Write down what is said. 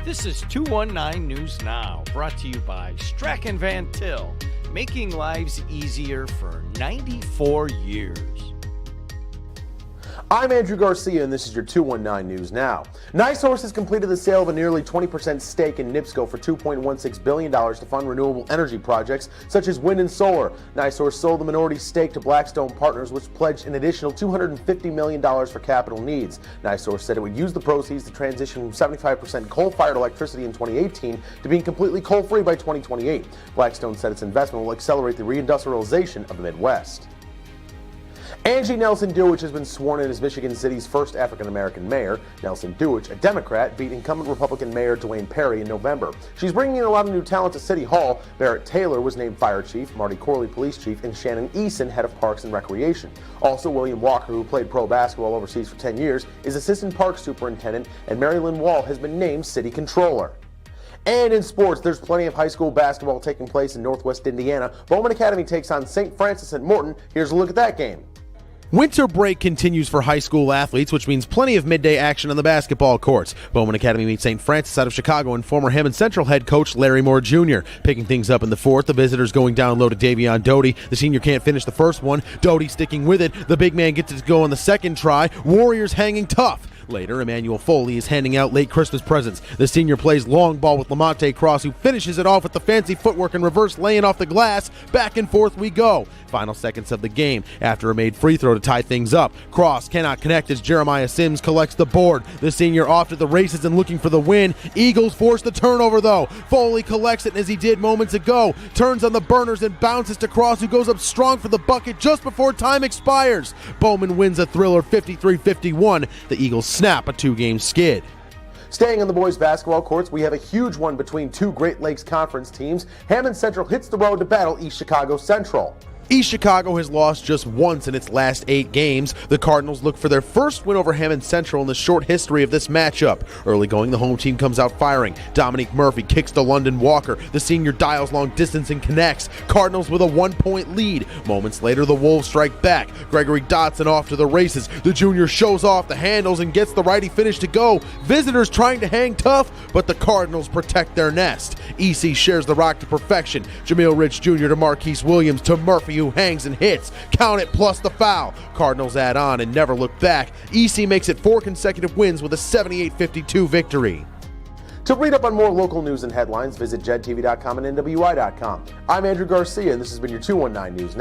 This is 219 News Now, brought to you by Strachan Van Til, making lives easier for 94 years. I'm Andrew Garcia, and this is your 219 News Now. NiSource has completed the sale of a nearly 20% stake in NIPSCO for $2.16 billion to fund renewable energy projects such as wind and solar. NiSource sold the minority stake to Blackstone Partners, which pledged an additional $250 million for capital needs. NiSource said it would use the proceeds to transition from 75% coal-fired electricity in 2018 to being completely coal-free by 2028. Blackstone said its investment will accelerate the reindustrialization of the Midwest. Angie Nelson-Duwich has been sworn in as Michigan City's first African-American mayor. Nelson-Duwich, a Democrat, beat incumbent Republican Mayor Dwayne Perry in November. She's bringing in a lot of new talent to City Hall. Barrett Taylor was named fire chief, Marty Corley police chief, and Shannon Eason head of parks and recreation. Also, William Walker, who played pro basketball overseas for 10 years, is assistant park superintendent, and Mary Lynn Wall has been named city controller. And in sports, there's plenty of high school basketball taking place in Northwest Indiana. Bowman Academy takes on St. Francis at Morton. Here's a look at that game. Winter break continues for high school athletes, which means plenty of midday action on the basketball courts. Bowman Academy meets St. Francis out of Chicago and former Hammond Central head coach Larry Moore Jr. Picking things up in the fourth, the visitors going down low to Davion Doty. The senior can't finish the first one. Doty sticking with it. The big man gets it to go on the second try. Warriors hanging tough. Later, Emmanuel Foley is handing out late Christmas presents. The senior plays long ball with Lamonte Cross, who finishes it off with the fancy footwork and reverse laying off the glass. Back and forth we go. Final seconds of the game after a made free throw to tie things up. Cross cannot connect as Jeremiah Sims collects the board. The senior off to the races and looking for the win. Eagles force the turnover though. Foley collects it as he did moments ago. Turns on the burners and bounces to Cross, who goes up strong for the bucket just before time expires. Bowman wins a thriller 53-51. The Eagles snap a two-game skid. Staying on the boys' basketball courts, we have a huge one between two Great Lakes Conference teams. Hammond Central hits the road to battle East Chicago Central. East Chicago has lost just once in its last 8 games. The Cardinals look for their first win over Hammond Central in the short history of this matchup. Early going, the home team comes out firing. Dominique Murphy kicks to London Walker. The senior dials long distance and connects. Cardinals with a 1-point lead. Moments later, the Wolves strike back. Gregory Dotson off to the races. The junior shows off the handles and gets the righty finish to go. Visitors trying to hang tough, but the Cardinals protect their nest. EC shares the rock to perfection. Jameel Rich Jr. to Marquise Williams to Murphy, who hangs and hits. Count it plus the foul. Cardinals add on and never look back. EC makes it 4 consecutive wins with a 78-52 victory. To read up on more local news and headlines, visit JEDtv.com and NWI.com. I'm Andrew Garcia, and this has been your 219 News Now.